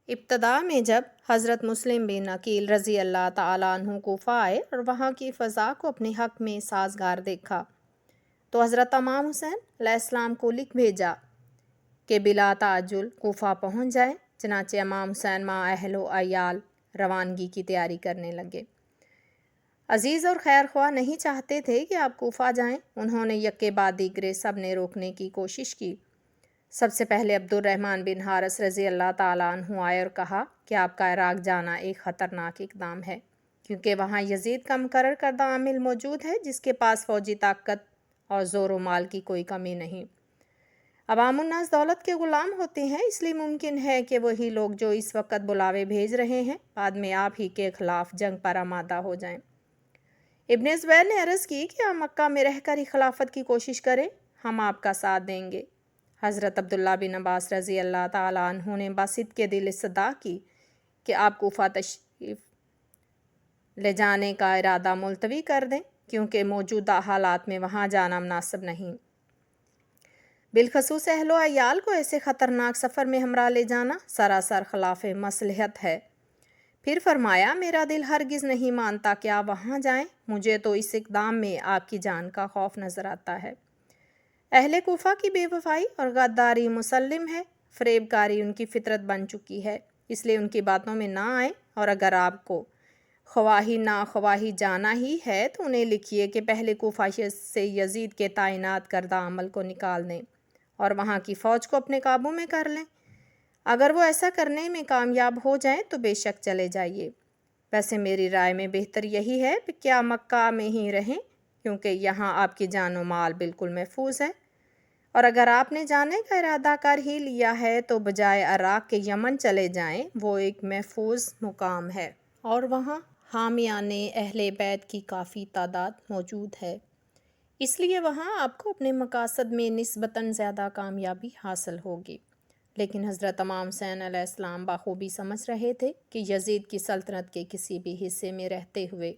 ابتدا میں جب حضرت مسلم بن عقیل رضی اللہ تعالیٰ عنہ کوفہ آئے اور وہاں کی فضا کو اپنے حق میں سازگار دیکھا تو حضرت امام حسین علیہ السلام کو لکھ بھیجا کہ بلا تعجل کوفہ پہنچ جائیں۔ چنانچہ امام حسین مع اہل و عیال روانگی کی تیاری کرنے لگے۔ عزیز اور خیر خواہ نہیں چاہتے تھے کہ آپ کوفہ جائیں۔ انہوں نے یکے بعد دیگرے سب نے روکنے کی کوشش کی۔ سب سے پہلے عبد الرحمن بن حارث رضی اللہ تعالیٰ عنہ آئے اور کہا کہ آپ کا عراق جانا ایک خطرناک اقدام ہے، کیونکہ وہاں یزید کا مقرر کردہ عامل موجود ہے جس کے پاس فوجی طاقت اور زور و مال کی کوئی کمی نہیں۔ عوام الناس دولت کے غلام ہوتے ہیں، اس لیے ممکن ہے کہ وہی لوگ جو اس وقت بلاوے بھیج رہے ہیں بعد میں آپ ہی کے خلاف جنگ پر آمادہ ہو جائیں۔ ابن زبیر نے عرض کی کہ آپ مکہ میں رہ کر ہی خلافت کی کوشش کریں، ہم آپ کا ساتھ دیں گے۔ حضرت عبداللہ بن عباس رضی اللہ تعالیٰ عنہ نے باسط کے دل استدعا کی کہ آپ کوفہ تشریف لے جانے کا ارادہ ملتوی کر دیں، کیونکہ موجودہ حالات میں وہاں جانا مناسب نہیں۔ بالخصوص اہل و عیال کو ایسے خطرناک سفر میں ہمراہ لے جانا سراسر خلاف مصلحت ہے۔ پھر فرمایا، میرا دل ہرگز نہیں مانتا کہ آپ وہاں جائیں، مجھے تو اس اقدام میں آپ کی جان کا خوف نظر آتا ہے۔ اہل کوفہ کی بے وفائی اور غداری مسلم ہے، فریب کاری ان کی فطرت بن چکی ہے، اس لیے ان کی باتوں میں نہ آئیں، اور اگر آپ کو خواہی ناخواہی جانا ہی ہے تو انہیں لکھیے کہ پہلے کوفہ سے یزید کے تعینات کردہ عمل کو نکال دیں اور وہاں کی فوج کو اپنے قابو میں کر لیں۔ اگر وہ ایسا کرنے میں کامیاب ہو جائیں تو بے شک چلے جائیے۔ ویسے میری رائے میں بہتر یہی ہے کہ آپ مکہ میں ہی رہیں، کیونکہ یہاں آپ کی جان و مال بالکل محفوظ ہے، اور اگر آپ نے جانے کا ارادہ کر ہی لیا ہے تو بجائے عراق کے یمن چلے جائیں، وہ ایک محفوظ مقام ہے اور وہاں حامیان اہل بیت کی کافی تعداد موجود ہے، اس لیے وہاں آپ کو اپنے مقاصد میں نسبتاً زیادہ کامیابی حاصل ہوگی۔ لیکن حضرت امام حسین علیہ السلام بخوبی سمجھ رہے تھے کہ یزید کی سلطنت کے کسی بھی حصے میں رہتے ہوئے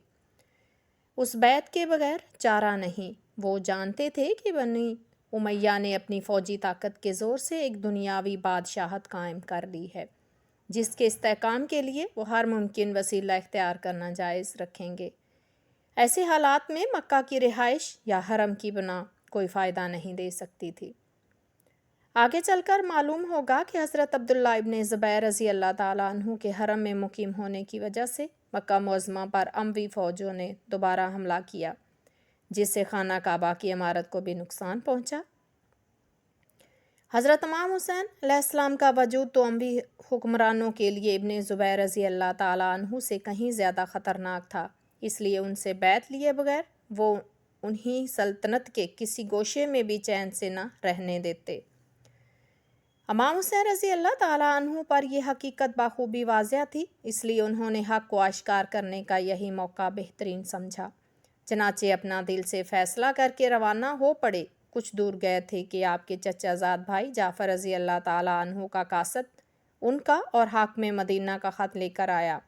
اس بیعت کے بغیر چارہ نہیں۔ وہ جانتے تھے کہ بنی امیہ نے اپنی فوجی طاقت کے زور سے ایک دنیاوی بادشاہت قائم کر لی ہے، جس کے استحکام کے لیے وہ ہر ممکن وسیلہ اختیار کرنا جائز رکھیں گے۔ ایسے حالات میں مکہ کی رہائش یا حرم کی بنا کوئی فائدہ نہیں دے سکتی تھی۔ آگے چل کر معلوم ہوگا کہ حضرت عبداللہ ابن زبیر رضی اللہ تعالیٰ عنہ کے حرم میں مقیم ہونے کی وجہ سے مکہ معظمہ پر اموی فوجوں نے دوبارہ حملہ کیا، جس سے خانہ کعبہ کی عمارت کو بھی نقصان پہنچا۔ حضرت امام حسین علیہ السلام کا وجود تو اموی حکمرانوں کے لیے ابن زبیر رضی اللہ تعالیٰ عنہ سے کہیں زیادہ خطرناک تھا، اس لیے ان سے بیعت لیے بغیر وہ انہیں سلطنت کے کسی گوشے میں بھی چین سے نہ رہنے دیتے۔ امام حسین رضی اللہ تعالیٰ عنہ پر یہ حقیقت بخوبی واضح تھی، اس لیے انہوں نے حق کو اشکار کرنے کا یہی موقع بہترین سمجھا۔ چنانچہ اپنا دل سے فیصلہ کر کے روانہ ہو پڑے۔ کچھ دور گئے تھے کہ آپ کے چچا زاد بھائی جعفر رضی اللہ تعالیٰ عنہ کا قاصد ان کا اور حاکم مدینہ کا خط لے کر آیا،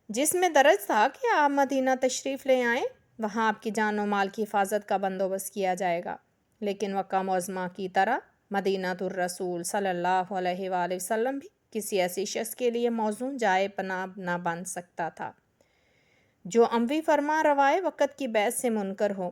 جس میں درج تھا کہ آپ مدینہ تشریف لے آئیں، وہاں آپ کی جان و مال کی حفاظت کا بندوبست کیا جائے گا، لیکن مکہ معظمہ کی طرح مدینہ الرسول صلی اللہ علیہ وآلہ وسلم بھی کسی ایسی شخص کے لیے موزوں جائے پناہ نہ بن سکتا تھا جو اموی فرما روائے وقت کی بیعت سے منکر ہو۔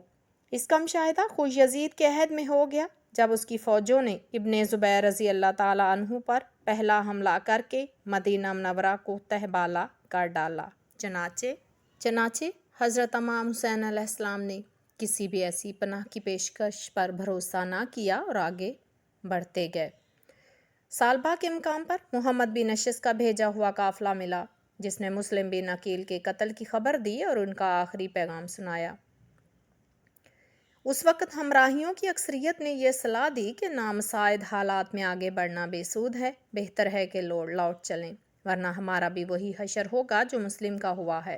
اس کا مشاہدہ خود یزید کے عہد میں ہو گیا، جب اس کی فوجوں نے ابن زبیر رضی اللہ تعالیٰ عنہ پر پہلا حملہ کر کے مدینہ منورہ کو تہبالہ کر ڈالا۔ چنانچہ حضرت امام حسین علیہ السلام نے کسی بھی ایسی پناہ کی پیشکش پر بھروسہ نہ کیا اور آگے بڑھتے گئے۔ سالبہ کے مقام پر محمد بن اشعث کا بھیجا ہوا قافلہ ملا، جس نے مسلم بن عقیل کے قتل کی خبر دی اور ان کا آخری پیغام سنایا۔ اس وقت ہمراہیوں کی اکثریت نے یہ صلاح دی کہ نامساعد حالات میں آگے بڑھنا بے سود ہے، بہتر ہے کہ لوٹ چلیں، ورنہ ہمارا بھی وہی حشر ہوگا جو مسلم کا ہوا ہے۔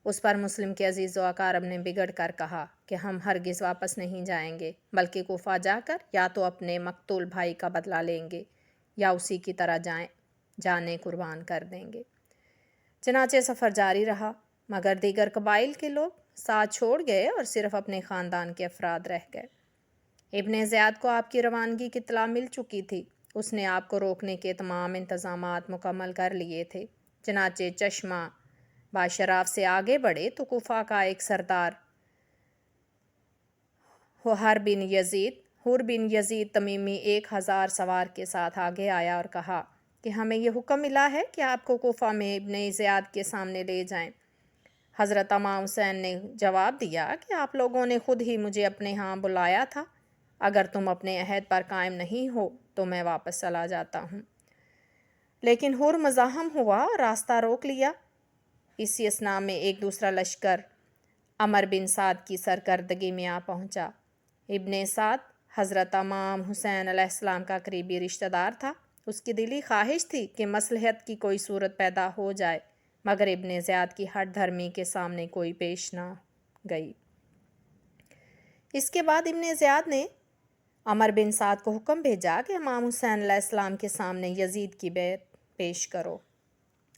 اس پر مسلم کے عزیز و اقارب نے بگڑ کر کہا کہ ہم ہرگز واپس نہیں جائیں گے، بلکہ کوفہ جا کر یا تو اپنے مقتول بھائی کا بدلہ لیں گے یا اسی کی طرح جانیں قربان کر دیں گے۔ چنانچہ سفر جاری رہا، مگر دیگر قبائل کے لوگ ساتھ چھوڑ گئے اور صرف اپنے خاندان کے افراد رہ گئے۔ ابن زیاد کو آپ کی روانگی کی اطلاع مل چکی تھی، اس نے آپ کو روکنے کے تمام انتظامات مکمل کر لیے تھے۔ چنانچہ چشمہ باشراف سے آگے بڑھے تو کوفہ کا ایک سردار حر بن یزید تمیمی 1000 سوار کے ساتھ آگے آیا اور کہا کہ ہمیں یہ حکم ملا ہے کہ آپ کو کوفہ میں ابن زیاد کے سامنے لے جائیں۔ حضرت امام حسین نے جواب دیا کہ آپ لوگوں نے خود ہی مجھے اپنے ہاں بلایا تھا، اگر تم اپنے عہد پر قائم نہیں ہو تو میں واپس چلا جاتا ہوں۔ لیکن حر مزاحم ہوا اور راستہ روک لیا۔ اسی اثناء میں ایک دوسرا لشکر عمر بن سعد کی سرکردگی میں آ پہنچا۔ ابن سعد حضرت امام حسین علیہ السلام کا قریبی رشتہ دار تھا۔ اس کی دلی خواہش تھی کہ مصلحت کی کوئی صورت پیدا ہو جائے، مگر ابن زیاد کی ہٹ دھرمی کے سامنے کوئی پیش نہ گئی۔ اس کے بعد ابن زیاد نے عمر بن سعد کو حکم بھیجا کہ امام حسین علیہ السلام کے سامنے یزید کی بیعت پیش کرو،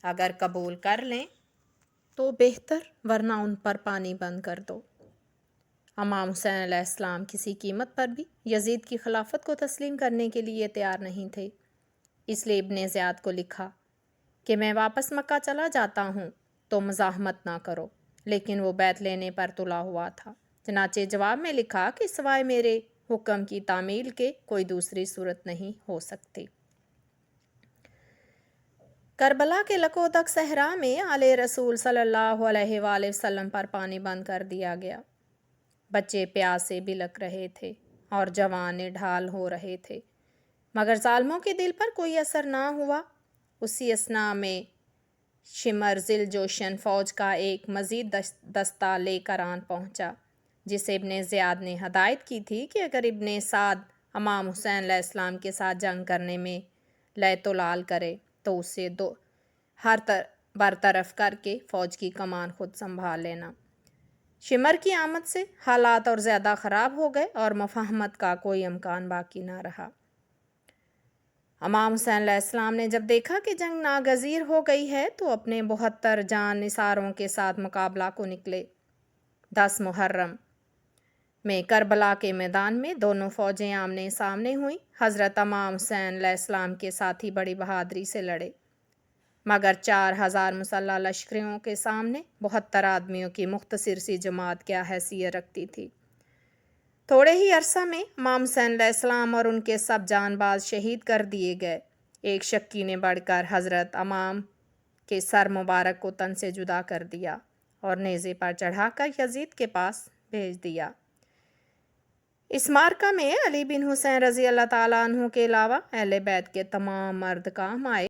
اگر قبول کر لیں تو بہتر، ورنہ ان پر پانی بند کر دو۔ امام حسین علیہ السلام کسی قیمت پر بھی یزید کی خلافت کو تسلیم کرنے کے لیے تیار نہیں تھے، اس لیے ابن زیاد کو لکھا کہ میں واپس مکہ چلا جاتا ہوں تو مزاحمت نہ کرو، لیکن وہ بیعت لینے پر تلا ہوا تھا۔ چنانچہ جواب میں لکھا کہ سوائے میرے حکم کی تعمیل کے کوئی دوسری صورت نہیں ہو سکتی۔ کربلا کے لکودک صحرا میں آل رسول صلی اللہ علیہ وآلہ وسلم پر پانی بند کر دیا گیا۔ بچے پیاس سے بلک رہے تھے اور جوان نڈھال ہو رہے تھے، مگر ظالموں کے دل پر کوئی اثر نہ ہوا۔ اسی اثناء میں شمر ذی الجوشن فوج کا ایک مزید دستہ لے کر آن پہنچا، جسے ابن زیاد نے ہدایت کی تھی کہ اگر ابن سعد امام حسین علیہ السلام کے ساتھ جنگ کرنے میں لیت و لال کرے تو اسے برطرف کر کے فوج کی کمان خود سنبھال لینا۔ شمر کی آمد سے حالات اور زیادہ خراب ہو گئے اور مفاہمت کا کوئی امکان باقی نہ رہا۔ امام حسین علیہ السلام نے جب دیکھا کہ جنگ ناگزیر ہو گئی ہے تو اپنے 72 جان نثاروں کے ساتھ مقابلہ کو نکلے۔ 10 محرم میں کربلا کے میدان میں دونوں فوجیں آمنے سامنے ہوئیں۔ حضرت امام حسین علیہ السلام کے ساتھی بڑی بہادری سے لڑے، مگر 4000 مسلح لشکریوں کے سامنے 72 آدمیوں کی مختصر سی جماعت کیا حیثیت رکھتی تھی۔ تھوڑے ہی عرصہ میں امام حسین علیہ السلام اور ان کے سب جان باز شہید کر دیے گئے۔ ایک شکی نے بڑھ کر حضرت امام کے سر مبارک کو تن سے جدا کر دیا اور نیزے پر چڑھا کر یزید کے پاس بھیج دیا۔ اس معرکہ میں علی بن حسین رضی اللہ تعالیٰ عنہ کے علاوہ اہل بیت کے تمام مرد کام آئے۔